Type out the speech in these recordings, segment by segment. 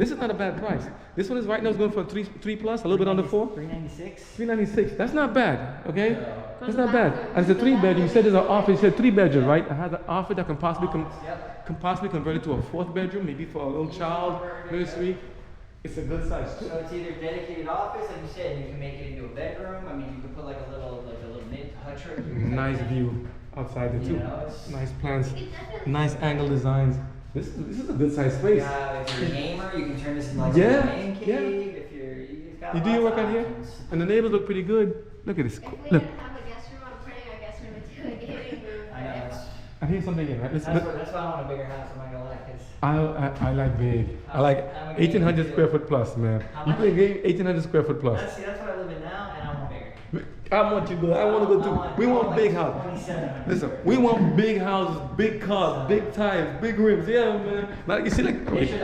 This is not a bad price. This one is right now is going for three plus, a little bit under 4. 396. 396. That's not bad. Okay, that's not bad. And it's a 3-bedroom. You said there's an office. You said 3-bedroom, right? It has an office that can possibly convert it to a 4th bedroom, maybe for a little child nursery. It's a good size too. So it's either dedicated office, like you said, you can make it into a bedroom. I mean, you can put like a little mid hutch right here. Nice view outside there too. Nice plants, nice angle designs. This is a good size space. Yeah, if you're a gamer, you can turn this into like a man cave. If you've got you do your work out here, and the neighbors look pretty good. Look at this. If we Look. didn't have a guest room, I'm turning our guest room into a gaming room. I know. I hear something again, right? That's why I want a bigger house. I'm not gonna lie, 'cause I like big. I like 1,800 square foot plus, man. You play a game 1,800 square foot plus. that's what I live in now, and I want bigger. I want you to go. I want to go too. We want big house. Listen, we want big houses, big cars, big tires, big rims. Yeah, man. Like you see, like. They should,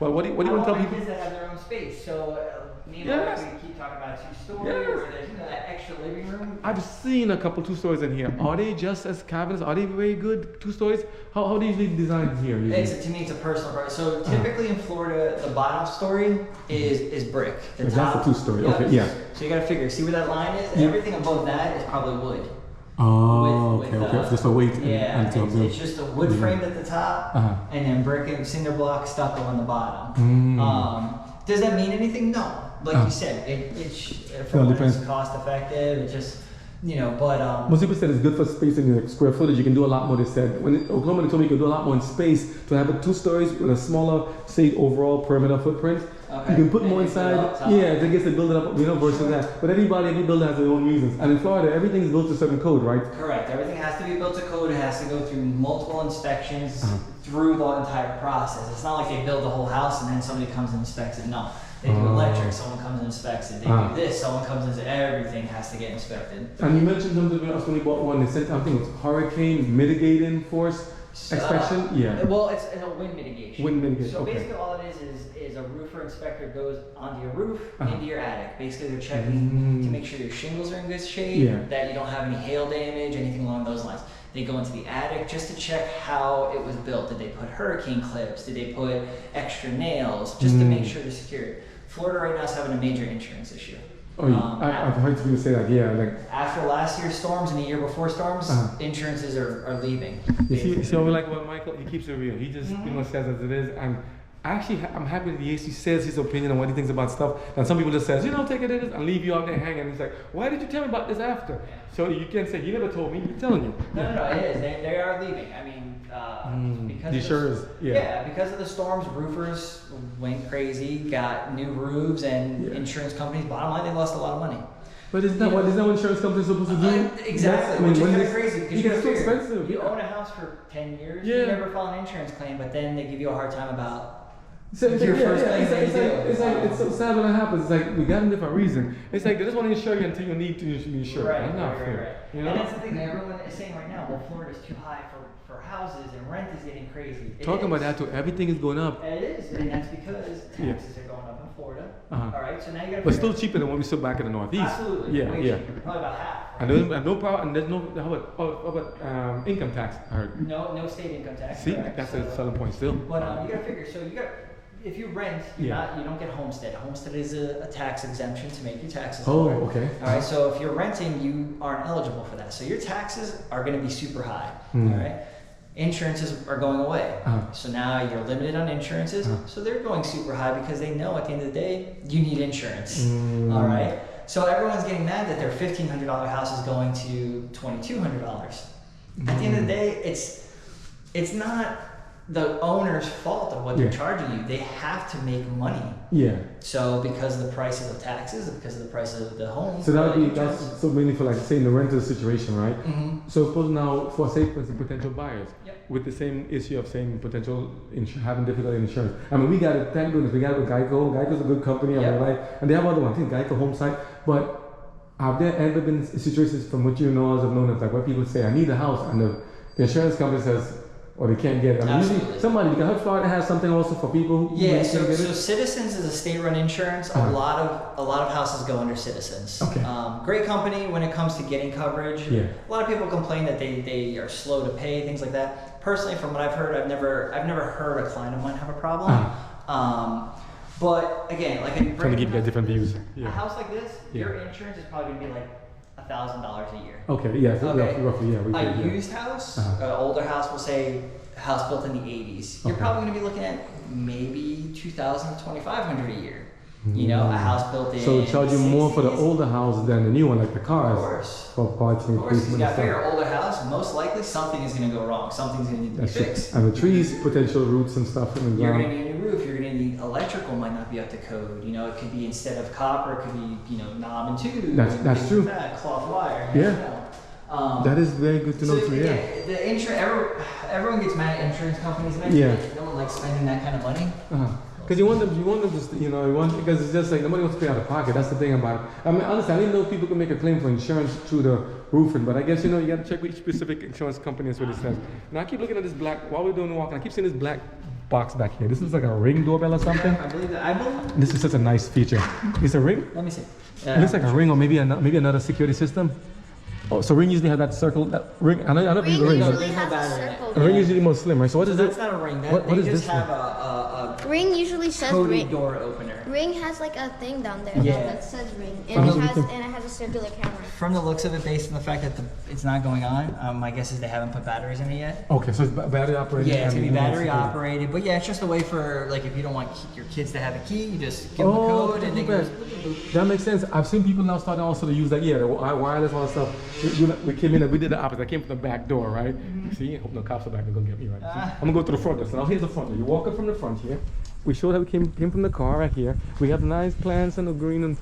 Well, what do you want to tell people? Kids that have their own space. So me and my wife, we keep talking about 2-story, where there's that extra living room. I've seen a couple 2-stories in here. Are they just as cabinets? Are they very good 2-stories? How do you usually design here? To me, it's a personal price. So typically in Florida, the bottom story is brick. The that's top, the 2-story. Okay, yeah. So you gotta figure, see where that line is? Everything above that is probably wood. Oh, okay. Just a weight. It's just a wood frame at the top, and then brick and cinder block stucco on the bottom. Does that mean anything? No. Like you said, it's cost effective. It just, but most people said it's good for spacing in square footage. You can do a lot more. They said when Oklahoma told me you can do a lot more in space to have it 2 stories with a smaller, say, overall perimeter footprint. Okay. You can put more inside. Yeah, I guess they build it up, versus that. But every builder has their own reasons. And in Florida, everything is built to a certain code, right? Correct. Everything has to be built to code. It has to go through multiple inspections through the entire process. It's not like they build the whole house and then somebody comes and inspects it. No. They do electric, someone comes and inspects it. They do this, someone comes and everything has to get inspected. And you mentioned something else when you bought one. They said, I think it's hurricane mitigating force inspection. Well, it's a wind mitigation. Wind mitigation. So basically, all it is a roofer inspector goes onto your roof, into your attic. Basically, they're checking to make sure your shingles are in good shape, that you don't have any hail damage, anything along those lines. They go into the attic just to check how it was built. Did they put hurricane clips? Did they put extra nails? Just to make sure they're secured. Florida right now is having a major insurance issue. I've heard people say that, After last year's storms and the year before storms, insurances are leaving. You see what we like about Michael? He keeps it real. He just says as it is. And actually, I'm happy that he says his opinion on what he thinks about stuff. And some people just says, take it as is and leave you out there hanging. And he's like, why did you tell me about this after? So you can't say, you never told me. He's telling you. No, it is. They are leaving. I mean, because because of the storms, roofers went crazy, got new roofs, and insurance companies, bottom line, they lost a lot of money. But isn't that what insurance companies are supposed to do? Exactly. Which is kind of crazy because it's so expensive. You own a house for 10 years, you never file an insurance claim, but then they give you a hard time about your first claim. It's so sad when that happens. It's like we got a different reason. It's like they just want to insure you until you need to be insured. Right. Not fair. And that's the thing that everyone is saying right now. Well, Florida's too high for houses and rent is getting crazy. Talking about that too, everything is going up. It is, and that's because taxes are going up in Florida. All right, so now you got. But still cheaper than when we still back in the Northeast. Absolutely. Cheaper, probably about half. Right? And no problem. And there's no how about income tax? I heard. No state income tax. See, that's a selling point still. But you gotta figure. So you got. If you rent, you don't get homestead. Homestead is a tax exemption to make your taxes lower. Okay. All right, so if you're renting, you aren't eligible for that. So your taxes are going to be super high. All right. Insurances are going away. So now you're limited on insurances. So they're going super high because they know at the end of the day, you need insurance. All right. So everyone's getting mad that their $1,500 house is going to $2,200. At the end of the day, it's not the owner's fault of what they're charging you. They have to make money. Yeah. So because of the prices of taxes, because of the prices of the homes. So that's so mainly for say in the rental situation, right? So suppose now for potential buyers with the same issue of saying potential having difficulty in insurance. I mean, we got it. Thank goodness we got it with Geico. Geico's a good company. And they have other ones. I think Geico Home Site. But have there ever been situations from what you know as of known as like where people say I need a house and the insurance company says, or they can't get it. I mean, usually somebody, because Florida has something also for people who can't get it. So Citizens is a state-run insurance. A lot of houses go under Citizens. Okay. Great company when it comes to getting coverage. Yeah. A lot of people complain that they are slow to pay, things like that. Personally, from what I've heard, I've never heard a client of mine have a problem. But again, like Trying to give you guys different views. a house like this, your insurance is probably gonna be like $1,000 a year. Okay, yeah, so Okay. roughly, yeah. A used house, an older house, we'll say house built in the 80s. You're probably gonna be looking at maybe $2,000 to $2,500 a year. You know, a house built in. So it charge you more for the 60s. older houses than the new one, like the cars. Of course. For parts and Of course, you replacement got and to figure stuff. older house, most likely something is going to go wrong. Something's going to need to be That's true. fixed. And the trees, potential roots and stuff in the You're ground. going to need a new roof. You're going to need electrical might not be up to code. You know, it could be instead of copper, it could be, you know, knob and tube. That's things true. Like that, cloth wire. You Yeah. know. That is very good to know So too, yeah, yeah. the everyone gets mad at insurance companies. Man. Yeah. No one likes spending that kind of money. Because you want them to, you know, because it's just like nobody wants to pay out of pocket. That's the thing about it. I mean, honestly, I didn't know people could make a claim for insurance through the roofing, but I guess, you know, you got to check with each specific insurance company and what it says. Now, I keep looking at this black, while we're doing the walking, I keep seeing this black box back here. This is like a Ring doorbell or something. I believe. This is such a nice feature. It's a Ring? Let me see. It looks like a Ring or maybe another security system. Oh, so Ring usually have that circle, that Ring, I know Ring people Ring, usually but There's no has a battery in it. circle. a Ring is usually more slim, right? So what is That's it? not a ring. What They is just this have one? a Ring usually says coded ring. door opener. Ring has like a thing down there Yeah. that says ring, Oh, and so you can- it has a circular camera. From the looks of it, based on the fact that it's not going on, my guess is they haven't put batteries in it yet. Okay, so it's battery operated. Yeah, it's gonna be and battery security. operated, but yeah, it's just a way for like if you don't want your kids to have a key, you just give them a Oh, code and they okay. can. That makes sense. I've seen people now starting also to use that, the wireless, all that stuff. We came in and we did the opposite. I came from the back door, right? See, I hope no cops are back and gonna get me, right? I'm gonna go through the front door. So now here's the front door. You walk up from the front here. We showed how we came from the car right here. We have nice plants and the green and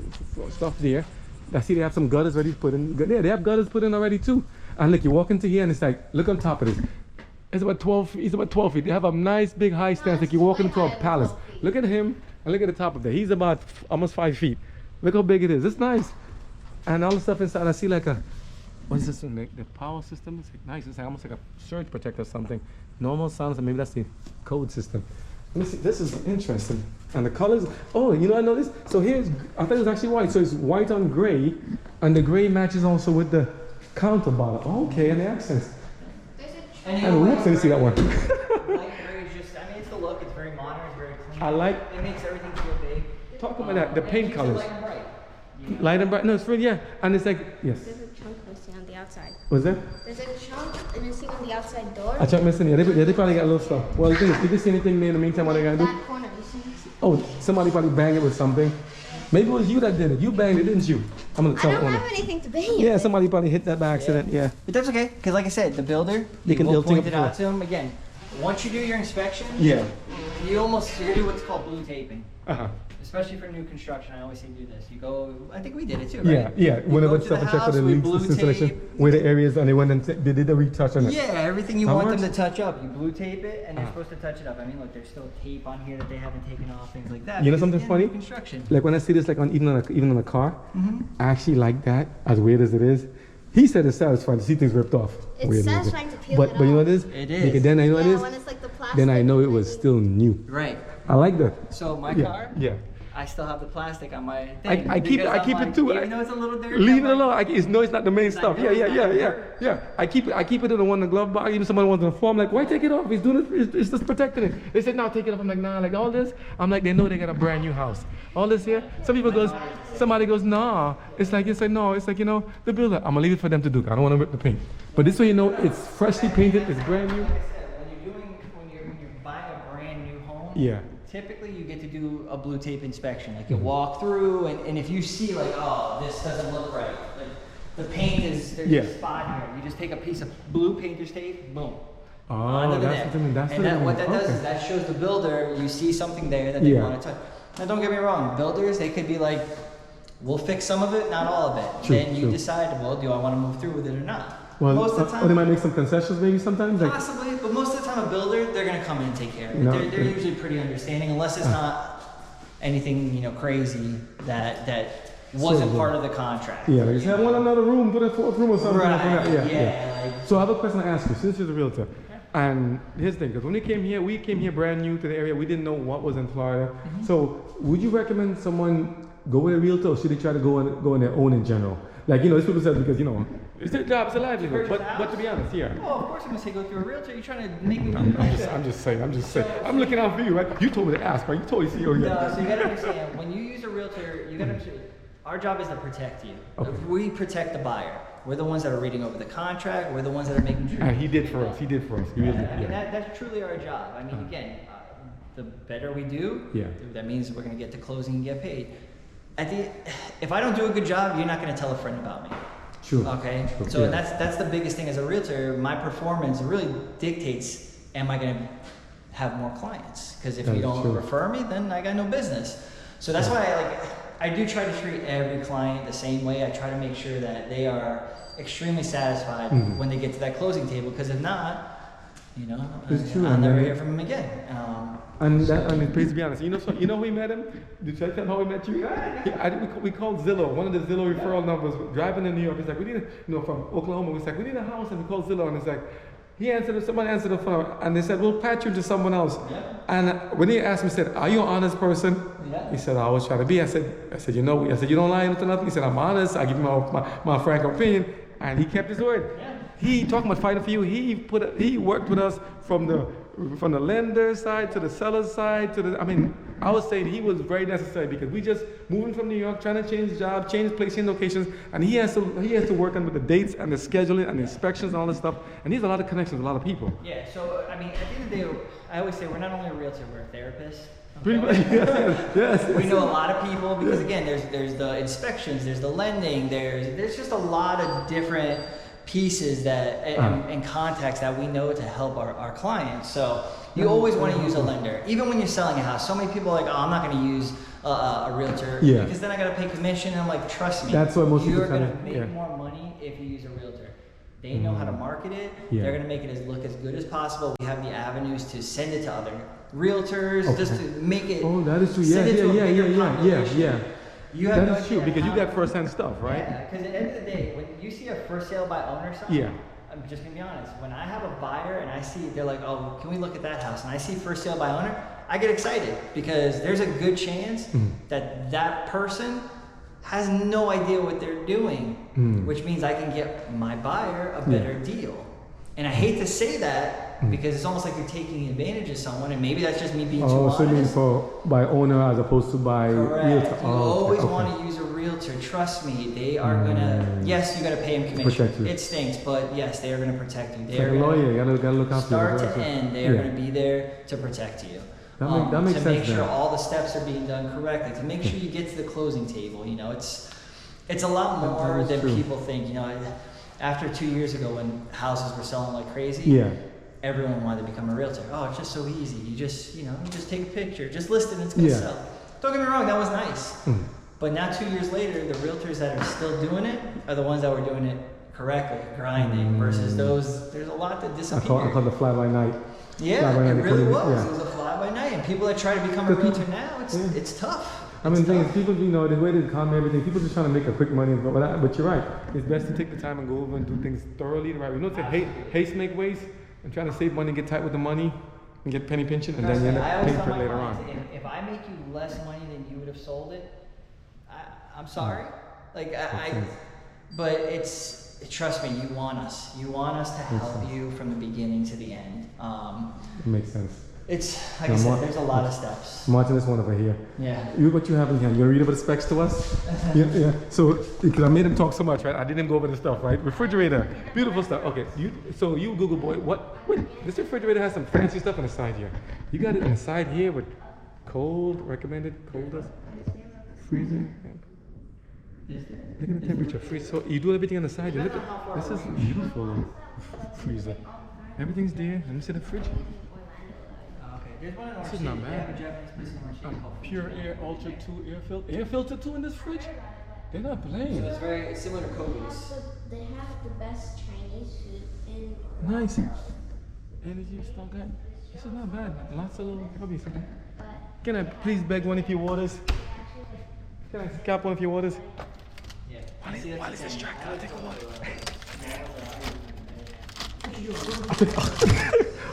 stuff there. I see they have some gutters ready to put in. Yeah, they have gutters put in already too. And look, you walk into here and it's like, look on top of this. It's about 12 feet. It's about 12 feet. They have a nice big high stance, like you're walking into a palace. Look at him and look at the top of it. He's about almost 5 feet. Look how big it is. It's nice. And all the stuff inside, I see like a, what is this thing? The power system? It's like nice. It's like almost like a surge protector or something. Normal sounds, and maybe that's the code system. Let me see. This is interesting. And the colors. Oh, you know, I noticed. So here's, I thought it was actually white. So it's white on gray, and the gray matches also with the counter bottom. Okay, and the accents. And whoops, I didn't see that one. Light gray is just, I mean, it's the look. It's very modern. It's very clean. I like. It makes everything feel big. Talk about that. The And it paint keeps it colors. light and bright. You know? Light and bright. No, it's really, yeah. And it's like, yes. There's a chunk missing on the outside. What's that? There's a chunk missing on the outside door. I checked missing. Yeah, they probably got a little stuff. Well, the thing is, did you see anything there in the meantime? What they gotta do? That corner, you see? Oh, somebody probably banged it with something. Maybe it was you that did it. You banged it, didn't you? I'm gonna I tell don't the owner. have anything to bang. Yeah, somebody probably hit that by accident. Yeah. But that's okay, because like I said, the builder, They'll will take point it it out to him. Again, once you do your inspection, Yeah. you're gonna do what's called blue taping. Uh-huh. Especially for new construction, I always say do this. You go, I think we did it too, right? Yeah, yeah. You Whenever go to stuff the and check for house, the we leaks, blue this installation, tape. where the areas, and they went and they did the retouch on it. Yeah, everything you How want much? them to touch up, you blue tape it, and they're supposed to touch it up. I mean, look, there's still tape on here that they haven't taken off, things like that. You know because, something again, funny? new construction. Like when I see this, like even on a car, I actually like that. As weird as it is, he said it's satisfying to see things ripped off. It's Weird, satisfying to peel but it but you know off. what it is? It is. Because then I know what it Yeah, is. when it's like the plastic. Then I know it was underneath. still new. Right. I like that. So my Yeah. car, Yeah. I still have the plastic on my I thing. keep because I I'm keep like, it too. Even though it's a little dirty. Leave I'm it like, alone. It's not the main stuff. I Yeah, know yeah, it's yeah, not yeah, hurt. yeah. I keep it in the one in the glove box. Even somebody wants to inform, like, why take it off? He's doing it. It's just protecting it. They said, no, take it off. I'm like, nah. Like all this, I'm like, they know they got a brand new house. All this here. Somebody goes, nah. It's like no. It's like the builder. I'm gonna leave it for them to do. I don't want to rip the paint. But this way, it's freshly painted. It's brand new. Like I said, when you're buying a brand new home, Yeah. typically you get to do a blue tape inspection. Like you walk through, and if you see like, oh, this doesn't look right, like the paint there's Yeah. a spot here. You just take a piece of blue painter's tape, boom. Oh, onto the that's deck. what I mean. That's and what I mean. what that does Okay. is that shows the builder you see something there that they Yeah. want to touch. Now don't get me wrong, builders they could be like, we'll fix some of it, not all of it. True, Then you true. decide, well, do I want to move through with it or not? Well, most of the or they time, might make some concessions maybe sometimes. Like, possibly, but most of the time a builder, they're gonna come in and take care of it. No, They're okay. usually pretty understanding, unless it's not anything crazy that wasn't So, part of the contract. yeah, like you said, I want another room, put a fourth room or something. Right. Like that. Yeah, Yeah, like- So I have a question to ask you, since you're the realtor. And here's the thing, because when we came here brand new to the area, we didn't know what was in Florida. So would you recommend someone go with a realtor, or should they try to go on their own in general? Like, this people said because, it's their job, it's a livelihood. But to be honest, yeah. Oh, of course I'm gonna say go through a realtor. You're trying to make me. I'm just saying. I'm looking out for you, right? You told me to ask, right? You told me to see. No, so you gotta understand, when you use a realtor, you gotta understand, our job is to protect you. Okay. We protect the buyer. We're the ones that are reading over the contract. We're the ones that are making sure. And he did for us. He really did. I mean, that's truly our job. I mean, again, the better we do, that means we're gonna get to closing and get paid. If I don't do a good job, you're not gonna tell a friend about me. Sure. Okay. So that's the biggest thing as a realtor. My performance really dictates, am I gonna have more clients? Because if you don't refer me, then I got no business. So that's why I do try to treat every client the same way. I try to make sure that they are extremely satisfied when they get to that closing table. Because if not, I'll never hear from him again. And please be honest, you know we met him? Did I tell him how we met you? We called Zillow, one of the Zillow referral numbers, driving in New York. It's like, we need from Oklahoma, it's like, we need a house, and we called Zillow, and it's like, someone answered the phone, and they said, we'll patch you to someone else. Yeah. And when he asked me, he said, are you an honest person? Yeah. He said, I always try to be. I said, you don't lie to nothing? He said, I'm honest, I give you my frank opinion, and he kept his word. Yeah. He talking about fighting for you. He worked with us from the lender side to the seller side I was saying he was very necessary because we just moving from New York, trying to change jobs, change placing locations, and he has to work on with the dates and the scheduling and the inspections and all this stuff. And he has a lot of connections with a lot of people. Yeah. So at the end of the day, I always say we're not only a realtor, we're a therapist. Okay? Pretty much, yes. We know a lot of people because again, there's the inspections, there's the lending, there's just a lot of different pieces and contacts that we know to help our clients. So you always want to use a lender, even when you're selling a house. So many people are like, I'm not going to use a realtor because then I got to pay commission. And I'm like, trust me, that's what most people you're going to make more money if you use a realtor. They know how to market it. Yeah. They're going to make it look as good as possible. We have the avenues to send it to other realtors, just to make it. Oh, that is true. Yeah. That's true because you got first-hand stuff, right? Yeah, because at the end of the day, when you see a first sale by owner sign, I'm just gonna be honest. When I have a buyer and I see they're like, "Oh, can we look at that house?" and I see first sale by owner, I get excited because there's a good chance that person has no idea what they're doing, which means I can get my buyer a better deal. And I hate to say that because it's almost like you're taking advantage of someone, and maybe that's just me being too honest. So you mean by owner as opposed to by realtor? You always want to use a realtor. Trust me, they are gonna. Yes, you got to pay them commission. It stinks, but yes, they are gonna protect you. They're like a lawyer. You gotta look after start to end. They are gonna be there to protect you. That makes sense. To make sure all the steps are being done correctly. To make sure you get to the closing table. It's a lot more than people think. After 2 years ago when houses were selling like crazy, everyone wanted to become a realtor. Oh, it's just so easy. You just take a picture, just list it and it's going to sell. Don't get me wrong, that was nice. But now 2 years later, the realtors that are still doing it are the ones that were doing it correctly, grinding, versus there's a lot that disappeared. I call the fly by night. Yeah, it really was. It was a fly by night. And people that try to become a realtor now, it's tough. The thing is, people, the way they come, everything, people just trying to make a quick money. But you're right. It's best to take the time and go over and do things thoroughly. Right? We know to haste make waste and trying to save money, get tight with the money, and get penny pinching, and then you end up paying for it later on. If I make you less money than you would have sold it, I'm sorry. But trust me, you want us. You want us to help you from the beginning to the end. It makes sense. It's like I said, there's a lot of steps. Martin, this one over here. Yeah. What you have in here? You gonna read about the specs to us? Yeah. So, because I made him talk so much, right? I didn't go over the stuff, right? Refrigerator, beautiful stuff. Okay. You Google boy, wait, this refrigerator has some fancy stuff on the side here. You got it on the side here with recommended coldest, freezing. Look at the temperature, freeze. So you do everything on the side. Look at this is beautiful freezer. Everything's there. Let me see the fridge. This is not bad. Pure Air Ultra 2 air filter 2 in this fridge? They're not playing. So it's similar to Kobe's. They have the best Chinese food in. Nice. Energy still got. This is not bad. Lots of little hobbies. Can I please beg one of your waters? Can I cap one of your waters? Yeah. While he's distracted, I'll take a water.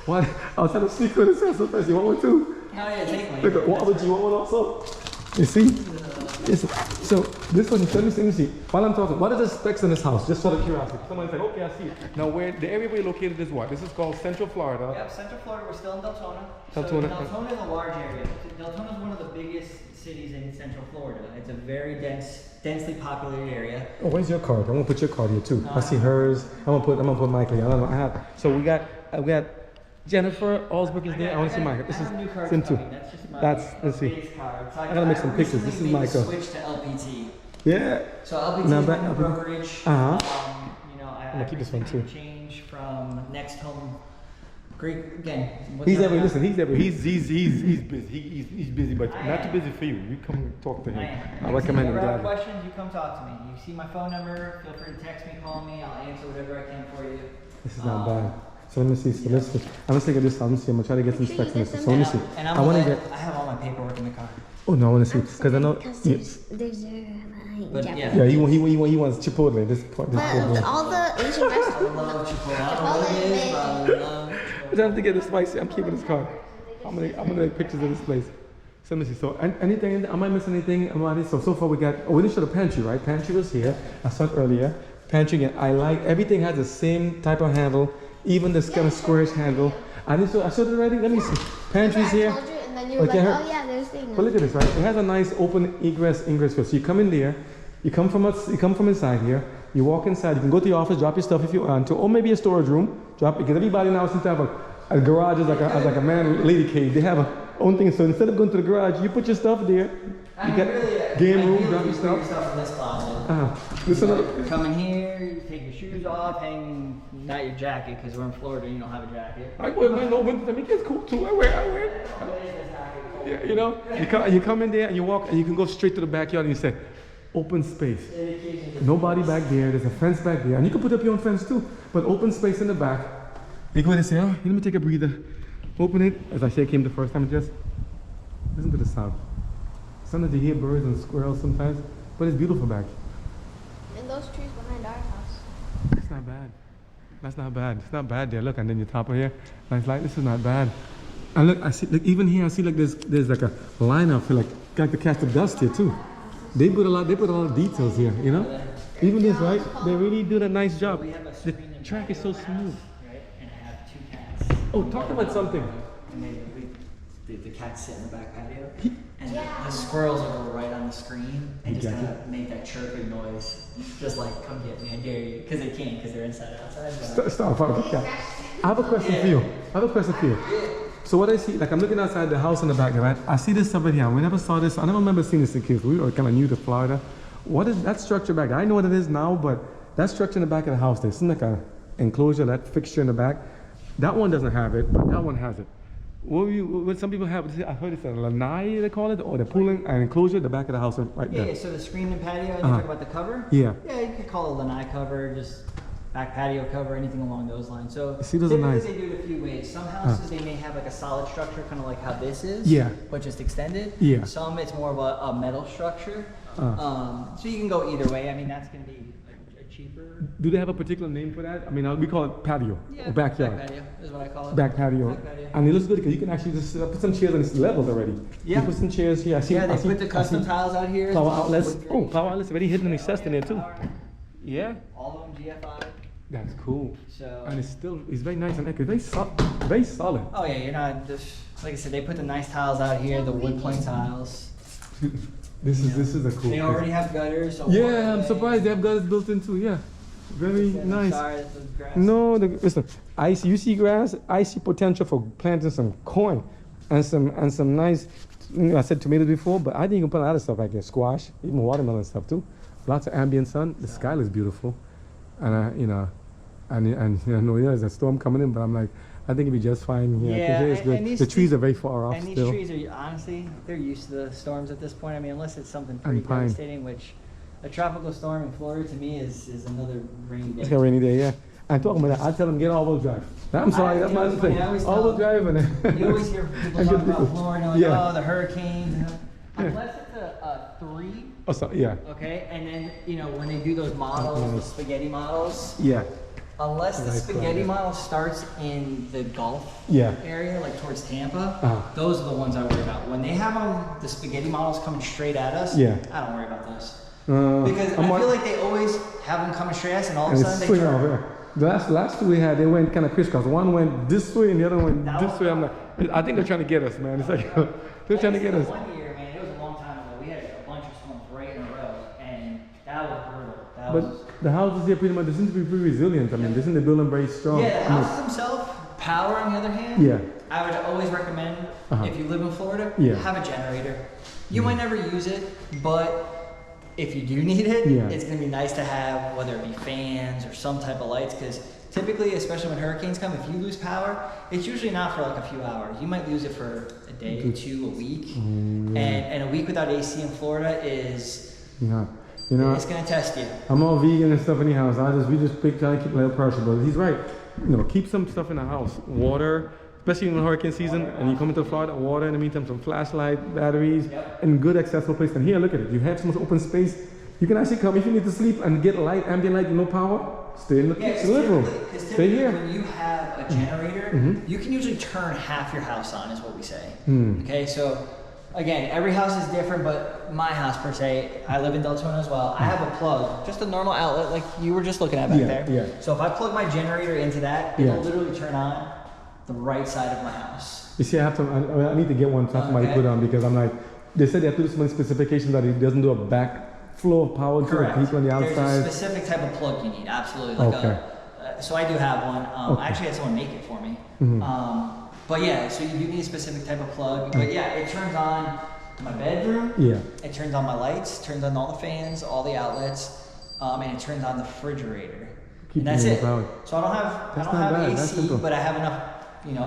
What? I was trying to sneak with this so fast. You want one too? Oh yeah, take one. What would you want one also? You see? So this one, let me see. While I'm talking, what are the specs in this house? Just out of curiosity. Someone's like, okay, I see it. Now, where the area we're located is what? This is called Central Florida. Yep, Central Florida. We're still in Deltona. Deltona. So Deltona is a large area. Deltona is one of the biggest cities in Central Florida. It's a very densely populated area. Oh, where's your card? I'm gonna put your card here too. I see hers. I'm gonna put Michael. I don't know. I have. So we got Jennifer Alsbrooks is there. I want to see Michael. This is Sim too. That's just my Let's see. base card. So I gotta make some pictures. This is Michael. Switch to LPT. Yeah. So LPT is my brokerage. Uh huh. You know, I'm gonna keep this one too. Change from next home. Great again. He's busy. He's busy, but not too busy for you. You come talk to him. I recommend him. If you have questions, you come talk to me. You see my phone number. Feel free to text me, call me. I'll answer whatever I can for you. This is not bad. So let me see. So let's see. I'm gonna take this. I'm gonna see. I'm gonna try to get some specs on this. So let me see. And I want to get. I have all my paperwork in the car. Oh no, I want to see because I know. There's But yeah, he wants Chipotle. This part. all the Asian restaurants. I love Chipotle. I don't know what it is, but I love Chipotle. I have to get this spicy. I'm keeping this card. I'm gonna take pictures of this place. So let me see. So anything? Am I missing anything about it? So far we got. Oh, we didn't show the pantry, right? Pantry was here. I saw it earlier. Pantry again. I like everything has the same type of handle. Even this kind of squarish handle. I showed it already. Let me see. Pantry's here. And then you were like, oh yeah, there's things. But look at this, right? It has a nice open ingress door. So you come in there. You come from inside here. You walk inside. You can go to your office, drop your stuff if you want to, or maybe a storage room. Drop because everybody now seems to have a garage is like a man lady cave. They have a own thing. So instead of going to the garage, you put your stuff there. You got game room, drop your stuff. In this closet. Listen, come in here, you take your shoes off, hang not your jacket because we're in Florida. You don't have a jacket. I wear mine no winter. I mean, it's cool too. I wear. Yeah, you know, you come in there and you walk and you can go straight to the backyard and you say, open space. Nobody back there. There's a fence back there, and you can put up your own fence too. But open space in the back. You go in and say, oh, let me take a breather. Open it. As I say, came the first time. Just listen to the sound. Sometimes you hear birds and squirrels sometimes, but it's beautiful back. And those trees behind our house. That's not bad. That's not bad. It's not bad there. Look, and then you top of here. Nice light. This is not bad. And look, I see. Like even here, I see like there's like a line up for like to catch the dust here too. They put a lot of details here. You know, even this right. They really do a nice job. The track is so smooth. Right, and I have 2 cats. Oh, talk about something. And the cats sit in the back patio. And the squirrels will go right on the screen and just kind of make that chirping noise. Just like, come get me, I dare you. Because they can't, because they're inside outside. Stop. I have a question for you. So what I see, like I'm looking outside the house in the back, right? I see this over here. We never saw this. I never remember seeing this in kids. We were kind of new to Florida. What is that structure back? I know what it is now, but that structure in the back of the house, there's like an enclosure, that fixture in the back. That one doesn't have it, but that one has it. What some people have, I heard it's a lanai, they call it, or the pooling and enclosure at the back of the house right there. Yeah, so the screen and patio, and you talk about the cover? Yeah. Yeah, you could call it a lanai cover, just back patio cover, anything along those lines. So see, those are nice. They do it a few ways. Some houses, they may have like a solid structure, kind of like how this is, but just extended. Yeah. Some, it's more of a metal structure. So you can go either way. I mean, that's going to be cheaper. Do they have a particular name for that? I mean, we call it patio or backyard. Back patio is what I call it. Back patio. And it looks good because you can actually just put some chairs on this level already. Yeah. You put some chairs here. They put the custom tiles out here. Power outlets. Oh, power outlets already hidden and accessed in there too. Yeah. All of them GFI. That's cool. So. And it's very nice and very solid. Oh yeah, you're not just, like I said, they put the nice tiles out here, the wood plank tiles. This is a cool. They already have gutters. So yeah, I'm surprised they have gutters built in too. Yeah, very nice. Sorry, this is grass. No, listen. You see grass. I see potential for planting some corn, and some nice. I said tomatoes before, but I think you can put a lot of stuff like squash, even watermelon stuff too. Lots of ambient sun. The sky is beautiful, and there's a storm coming in, but I'm like, I think it'd be just fine. Yeah, it's good. The trees are very far off and still. These trees are honestly, they're used to the storms at this point. I mean, unless it's something pretty devastating, which a tropical storm in Florida to me is another rainy day. It's a rainy day, yeah. I'm talking about that. I tell them get all-wheel drive. I'm sorry, that's my thing. All-wheel drive and you always hear people talk about Florida, like, oh, the hurricanes. Unless it's a 3. Oh, so, yeah. Okay, and then when they do those models, the spaghetti models. Yeah. Unless the Nice spaghetti quality. model starts in the Gulf Yeah. area, like towards Tampa, those are the ones I worry about. When they have the spaghetti models coming straight at us, Yeah. I don't worry about those. Because I'm I feel like they always have them coming straight at us, and all of a And sudden it's they swing turn. over. The last two we had, they went kind of crisscross. One went this way and the other went this way. I'm like, I think they're trying to get us, man. It's like they're trying to get us. One year, man, it was a long time ago. We had a bunch of storms right in a row, and that was brutal. That was. But the houses here pretty much they seem to be pretty resilient. I mean, they seem to build them very strong. Yeah, the I mean, houses themselves, power on the other hand, yeah. I would always recommend if you live in Florida, Yeah. have a generator. You might never use it, but if you do need it, it's going to be nice to have, whether it be fans or some type of lights, because typically, especially when hurricanes come, if you lose power, it's usually not for like a few hours. You might lose it for a day, two, a week, and a week without AC in Florida is, it's going to test you. I'm all vegan and stuff anyhow, so we just try to keep a little pressure. But he's right. Keep some stuff in the house. Water, especially in the hurricane season, and you come into Florida, water in the meantime, some flashlight, batteries, and good accessible place. And here, look at it. You have so much open space. You can actually come if you need to sleep and get light, ambient light, no power. Stay in the living room. Stay here. When you have a generator, you can usually turn half your house on, is what we say. Okay, so again, every house is different, but my house per se, I live in Deltona as well. I have a plug, just a normal outlet like you were just looking at back there. Yeah. So if I plug my generator into that, it'll literally turn on the right side of my house. You see, I need to get one to have somebody put on because I'm like, they said they have to do some specifications that it doesn't do a backflow of power to the people on the outside. There's a specific type of plug you need, absolutely. Like so I do have one. I actually had someone make it for me. But yeah, so you do need a specific type of plug. But yeah, it turns on my bedroom. Yeah. It turns on my lights, turns on all the fans, all the outlets, and it turns on the refrigerator. And that's it. So I don't have AC, but I have enough,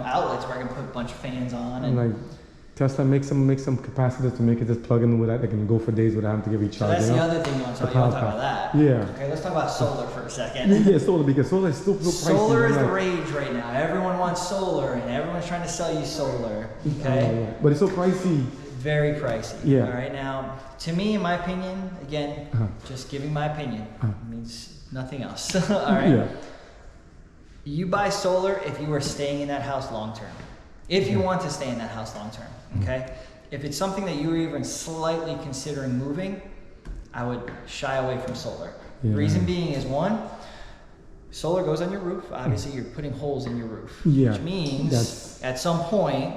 outlets where I can put a bunch of fans on. And like Tesla make some capacitors to make it just plug in with that. They can go for days without having to get recharged. So that's the other thing you want to talk about that. Yeah. Okay, let's talk about solar for a second. Yeah, solar, because solar is still so pricey. Solar is the rage right now. Everyone wants solar, and everyone's trying to sell you solar. Okay. But it's so pricey. Very pricey. Yeah. All right. Now, to me, in my opinion, again, just giving my opinion means nothing else. All right. Yeah. You buy solar if you are staying in that house long term. If you want to stay in that house long term, okay? If it's something that you are even slightly considering moving, I would shy away from solar. Yeah. Reason being is one, solar goes on your roof. Obviously, you're putting holes in your roof, yeah. which means at some point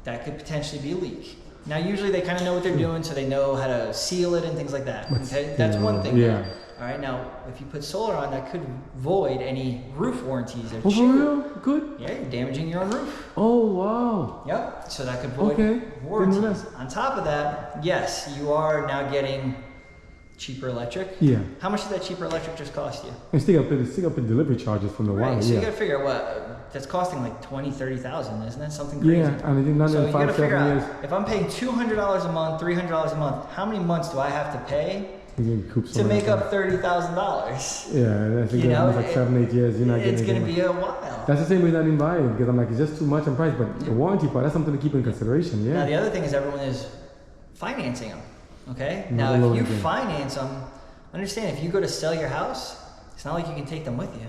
that could potentially be a leak. Now, usually they kind of know what they're doing, so they know how to seal it and things like that. Okay, that's one thing. Yeah. All right. Now, if you put solar on, that could void any roof warranties or for real? Good. Yeah, you're damaging your own roof. Oh wow. Yep. So that could void warranties. On top of that, yes, you are now getting cheaper electric. Yeah. How much did that cheaper electric just cost you? And still got the delivery charges from the wire. So you got to figure out what that's costing, like $20,000-$30,000, isn't that something crazy? Yeah, and it's not so in 5-7 years. If I'm paying $200 a month, $300 a month, how many months do I have to pay to make up $30,000? Yeah, I think it's like 7-8 years. You're not getting. It's going to be a while. That's the same reason I didn't buy it, because I'm like, it's just too much in price. But the warranty part, that's something to keep in consideration. Yeah. Now the other thing is everyone is financing them. Okay. Now if you finance them, understand if you go to sell your house, it's not like you can take them with you.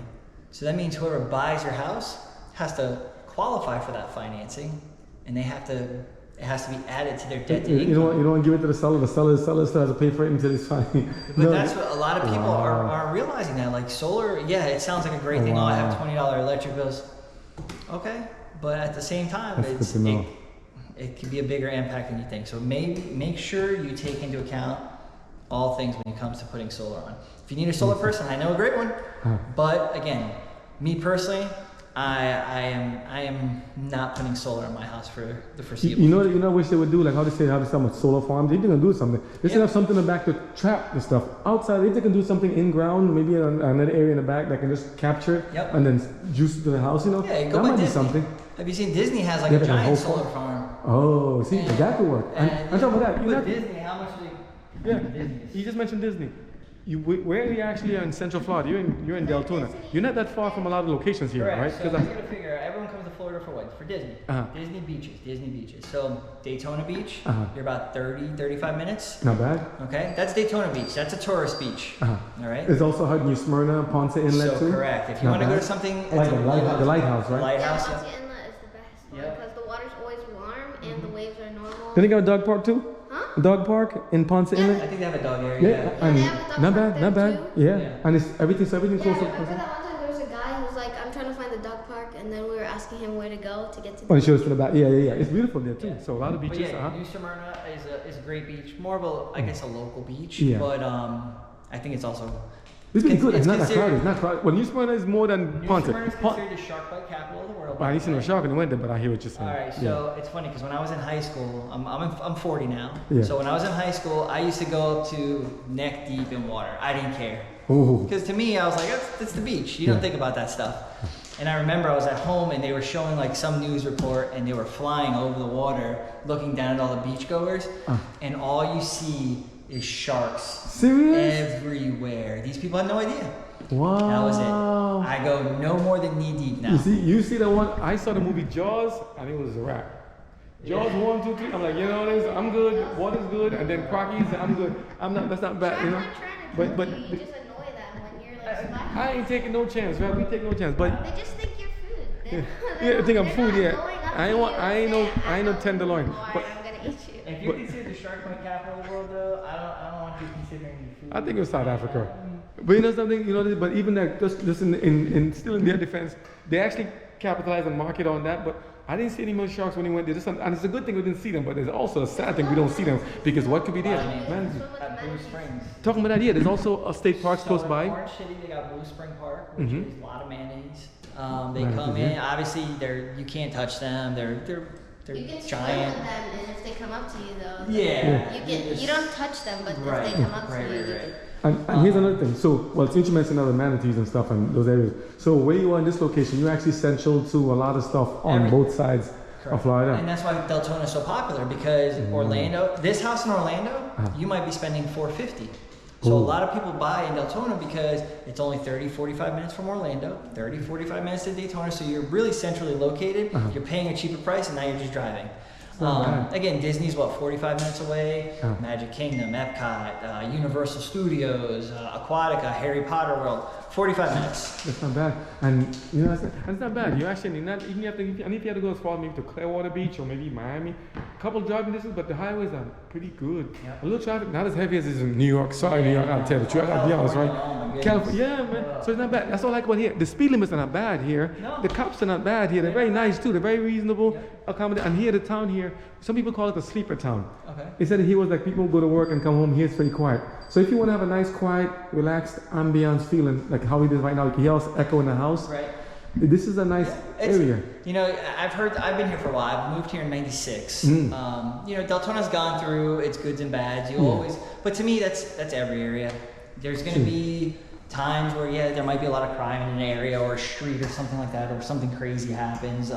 So that means whoever buys your house has to qualify for that financing, and it has to be added to their debt to income. You don't want to give it to the seller. The seller still has to pay for it until it's fine. But that's what a lot of people are realizing now. Like solar, yeah, it sounds like a great thing. Oh, I have $20 electric bills. Okay, but at the same time, it can be a bigger impact than you think. So make sure you take into account all things when it comes to putting solar on. If you need a solar person, I know a great one. But again, me personally, I am not putting solar on my house for the foreseeable future. You know, I wish they would do like how they say with solar farms. They're gonna do something. They should have something in the back to trap the stuff outside. If they can do something in ground, maybe another area in the back that can just capture and then juice to the house. Yeah, that might be something. Have you seen Disney has like a giant solar farm? Oh, see, that could work. And talking about that, Disney, how much do they? Yeah, you just mentioned Disney. where you actually are in Central Florida? You're in Deltona. You're not that far from a lot of locations here, correct. right? So you gotta figure. Everyone comes to Florida for what? For Disney. Disney beaches. So Daytona Beach, you're about 35 minutes. Not bad. Okay, that's Daytona Beach. That's a tourist beach. All right. It's also hard New Smyrna, Ponce Inlet too. Correct. If you want to go to something like the lighthouse, right? Lighthouse. Ponce Inlet is the best one because the water's always warm and the waves are normal. Then they got a dog park too. A dog park in Ponce Inlet? I think they have a dog area. Yeah, and they have a dog not park bad, not there, bad. too. Yeah, and it's everything close Yeah, up. remember that one time there was a guy who was like, I'm trying to find the dog park, and then we were asking him where to go to get to the Oh, he shows to the back. Yeah. It's beautiful there too. So a lot of beaches. New Smyrna is a great beach. More of a, I guess, a local beach. Yeah. But I think it's also. It's really good. It's not that crowded. It's not crowded. Well, New Smyrna is more than Ponce. New Smyrna is considered the shark bite capital of the world. I ain't seen no shark in the winter, but I hear what you're saying. All right, so it's funny because when I was in high school, I'm 40 now. Yeah. So when I was in high school, I used to go up to neck deep in water. I didn't care. Ooh. Because to me, I was like, that's the beach. You don't think about that stuff. And I remember I was at home and they were showing like some news report and they were flying over the water, looking down at all the beachgoers, and all you see is sharks. Serious? Everywhere. These people had no idea. Wow. That was it. I go no more than knee deep now. You see the one, I saw the movie Jaws, and it was a wrap. Jaws 1, 2, 3, I'm like, you know this, I'm good, water's good, and then Crockies, I'm good. That's not bad, you know. But you just annoy them when you're like splashing. I ain't taking no chance, right? We take no chance, but They just think you're food. yeah, I think I'm food, yeah. I ain't no tenderloin. But I'm gonna eat you. If you consider the shark bite capital of the world, though, I don't want you considering food. I think it was South Africa. But you know something, but even that, just in still in their defense, they actually capitalize and market on that. But I didn't see any more sharks when we went there. And it's a good thing we didn't see them, but there's also a sad thing we don't see them because what could be there? At Blue Springs. Talking about that, yeah, there's also a state park close in by. Orange City, they got Blue Spring Park, which is a lot of mayonnaise. They come in. Obviously, you can't touch them. They're You can swim giant. with them, and if they come up to you, though, Yeah. you don't touch them, but if they come up to you, you can. And here's another thing. So, since you mentioned other amenities and stuff in those areas, so where you are in this location, you're actually central to a lot of stuff on both sides of Florida. And that's why Deltona is so popular because Orlando, this house in Orlando, you might be spending $450. So a lot of people buy in Deltona because it's only 30, 45 minutes from Orlando, 30, 45 minutes to Daytona. So you're really centrally located. You're paying a cheaper price, and now you're just driving. Again, Disney's 45 minutes away. Magic Kingdom, Epcot, Universal Studios, Aquatica, Harry Potter World, 45 minutes. That's not bad, and it's not bad. You actually not even if you have to go as far maybe to Clearwater Beach or maybe Miami, a couple of driving distance, but the highways are pretty good. Yep. A little traffic, not as heavy as is in New York. Sorry, New York, I'll tell you the truth. I gotta be honest, right? Oh my California, yeah, man. So it's not bad. That's all I like about here. The speed limits are not bad here. No. The cops are not bad here. They're very nice too. They're very reasonable, accommodating. And here, the town here, some people call it a sleeper town. Okay. They said here was like people go to work and come home. Here it's very quiet. So if you want to have a nice, quiet, relaxed ambiance feeling, like how it is right now, you can hear us echo in the house. Right. This is a nice area. I've been here for a while. I moved here in '96. Deltona's gone through its goods and bads. But to me, that's every area. There's going to be times where there might be a lot of crime in an area or a street or something like that, or something crazy happens.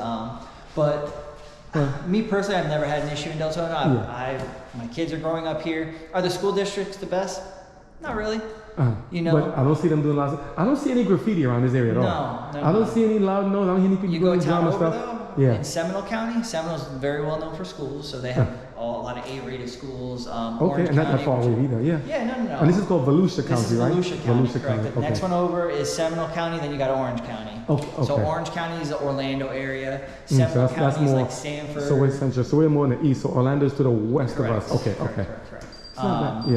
Me personally, I've never had an issue in Deltona. My kids are growing up here. Are the school districts the best? Not really. But I don't see them doing lots of, I don't see any graffiti around this area at all. No. I don't see any loud noise. I don't hear any people You go doing town drama over stuff. though, in Seminole County. Seminole's very well known for schools, so they have a lot of A-rated schools. Okay, and not that far away either, yeah. Yeah, no. And this is called Volusia County, This is right? Volusia County, correct. County. The next one over is Seminole County, then you got Orange County. Okay. So Orange County is the Orlando area. Seminole County is like Sanford. So we're central. So we're more in the east. So Orlando's to the west Correct. of us. Okay. Correct.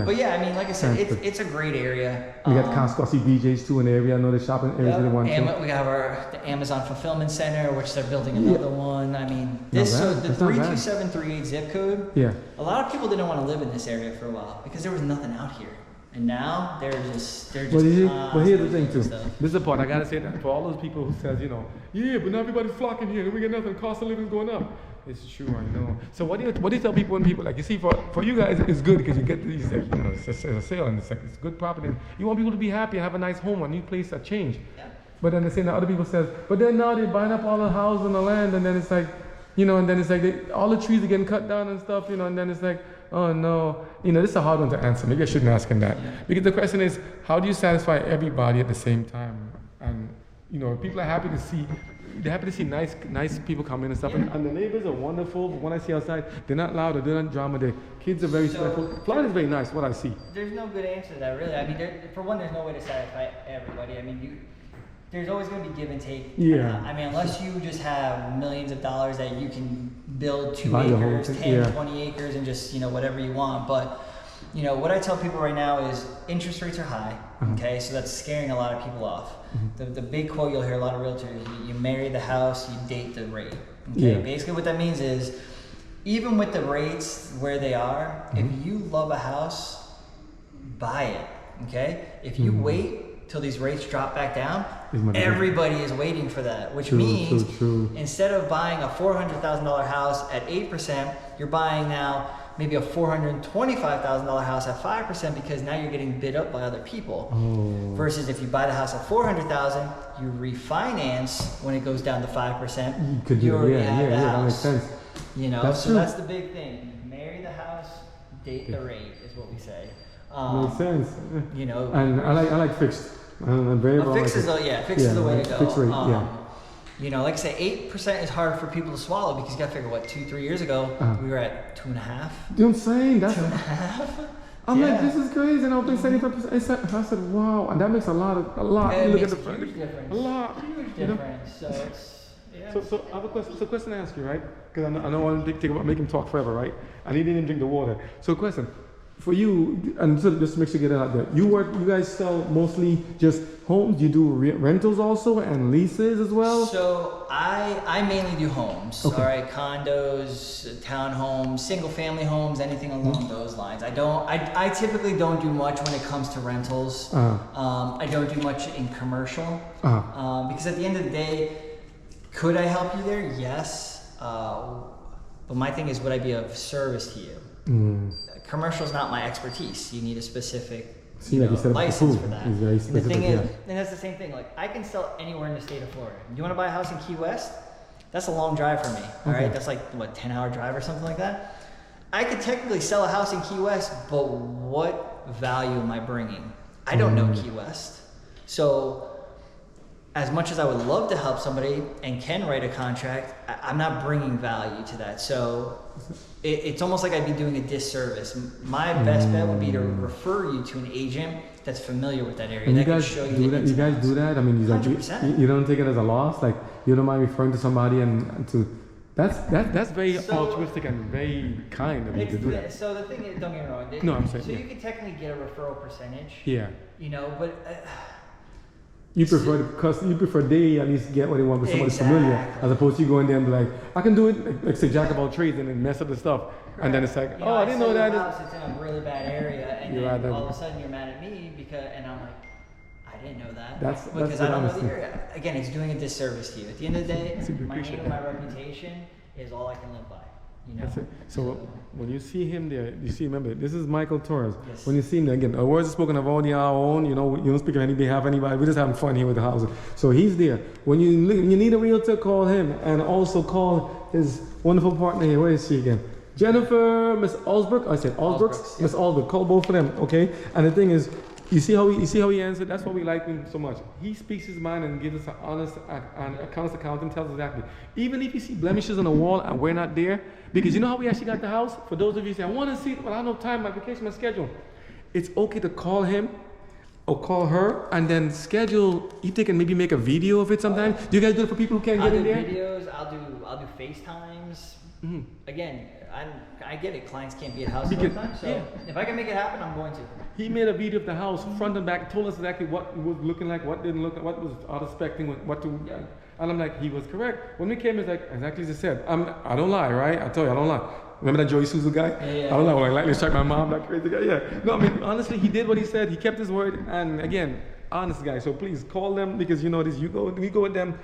But yeah, I mean, like I said, it's a great area. We got Costco, I see BJ's too in the area. I know the shopping areas they want to. We have the Amazon Fulfillment Center, which they're building another one. I mean, the 32738 zip code. Yeah. A lot of people didn't want to live in this area for a while because there was nothing out here. And now they're just But here's the thing too. This is the part I gotta say that for all those people who says, but now everybody's flocking here and we get nothing, cost of living's going up. It's true, I know. So what do you tell people when people, like, you see, for you guys it's good because you get these, it's a sale and it's good property. You want people to be happy and have a nice home, a new place, a change. Yeah. But then they say that other people says, but then now they're buying up all the houses and the land, and then it's like, and then it's like all the trees are getting cut down and stuff, and then it's like, oh no, this is a hard one to answer. Maybe I shouldn't ask him that. Because the question is, how do you satisfy everybody at the same time? And, people are happy to see, they're happy to see nice people come in and stuff. And the neighbors are wonderful. When I see outside, they're not loud or they're not drama. The kids are very respectful. Florida's very nice, what I see. There's no good answer to that, really. I mean, for one, there's no way to satisfy everybody. I mean, there's always going to be give and take. Yeah. I mean, unless you just have millions of dollars that you can build 2 acres, 10, 20 acres, and just, whatever you want. But, what I tell people right now is interest rates are high, okay? So that's scaring a lot of people off. The big quote you'll hear a lot of realtors, you marry the house, you date the rate. Okay? Basically what that means is, even with the rates where they are, if you love a house, buy it, okay? If you wait till these rates drop back down, everybody is waiting for that, which means instead of buying a $400,000 house at 8%, you're buying now maybe a $425,000 house at 5% because now you're getting bid up by other people. Versus if you buy the house at $400,000, you refinance when it goes down to 5%. You already have the house. That makes sense. That's the big thing. Marry the house, date the rate is what we say. Makes sense. And I like fixed. Fixed is the way to go. Fixed rate, like I say, 8% is hard for people to swallow because you got to figure, 2-3 years ago, we were at 2.5. You know what I'm saying? That's 2.5. I'm like, this is crazy. And I was thinking 75%. I said, wow. And that makes a lot. It you look makes at the a huge difference. A lot. Huge difference. So it's, So I have a question. So question to ask you, right? Because I don't want to make him talk forever, right? And he didn't even drink the water. So question. For you, and so just to make sure you get it out there, you guys sell mostly just homes? You do rentals also and leases as well? So I mainly do homes, all right, condos, townhomes, single family homes, anything along those lines. I typically don't do much when it comes to rentals. I don't do much in commercial because at the end of the day, could I help you there? Yes. But my thing is, would I be of service to you? Commercial is not my expertise. You need a specific license for that. The thing is, and that's the same thing. Like, I can sell anywhere in the state of Florida. You want to buy a house in Key West? That's a long drive for me. All right, that's like 10-hour drive or something like that. I could technically sell a house in Key West, but what value am I bringing? I don't know Key West. So, as much as I would love to help somebody and can write a contract, I'm not bringing value to that. So it's almost like I'd be doing a disservice. My best bet would be to refer you to an agent that's familiar with that area. And that you guys can show do that? You guys do that? I mean, you don't take it as a loss? Like, you don't mind referring to somebody and to... That's very altruistic and very kind of you to do that. So the thing is, don't get me wrong. No, I'm saying... So you can technically get a referral percentage. Yeah. But... You prefer they at least get what they want with somebody familiar, as opposed to you going there and be like, I can do it, like say jack of all trades and then mess up the stuff. And then it's like, I didn't know that. It's in a really bad area, and then all of a sudden you're mad at me and I'm like, I didn't know that. Because I don't know the area. Again, it's doing a disservice to you. At the end of the day, my name and my reputation is all I can live by. That's it. So when you see him there, remember, this is Michael Torres. Yes. When you see him there, again, our words are spoken of only our own, you don't speak on any behalf of anybody. We're just having fun here with the house. So he's there. When you need a realtor, call him, and also call his wonderful partner here. Where is she again? Jennifer, Miss Alsbrooks. I said Alsbrooks. Miss Alsbrooks. Call both of them, okay? And the thing is, you see how he answered? That's why we like him so much. He speaks his mind and gives us an honest account and tells us exactly. Even if you see blemishes on the wall and we're not there, because you know how we actually got the house? For those of you who say, I want to see it, but I have no time, my vacation, my schedule. It's okay to call him or call her and then schedule, if they can maybe make a video of it sometime. Do you guys do it for people who can't get in there? I'll do videos, I'll do FaceTimes. Again, I get it, clients can't be at house sometimes, so if I can make it happen, I'm going to. He made a video of the house, front and back, told us exactly what it was looking like, what didn't look like, what was out of specting, what to... And I'm like, he was correct. When we came, it's like, exactly as he said. I don't lie, right? I tell you, I don't lie. Remember that Joey Souza guy? Yeah. I don't know, like lightly strike my mom, that crazy guy, No, I mean, honestly, he did what he said. He kept his word. And again, honest guy. So please call them because you know this. We go with them.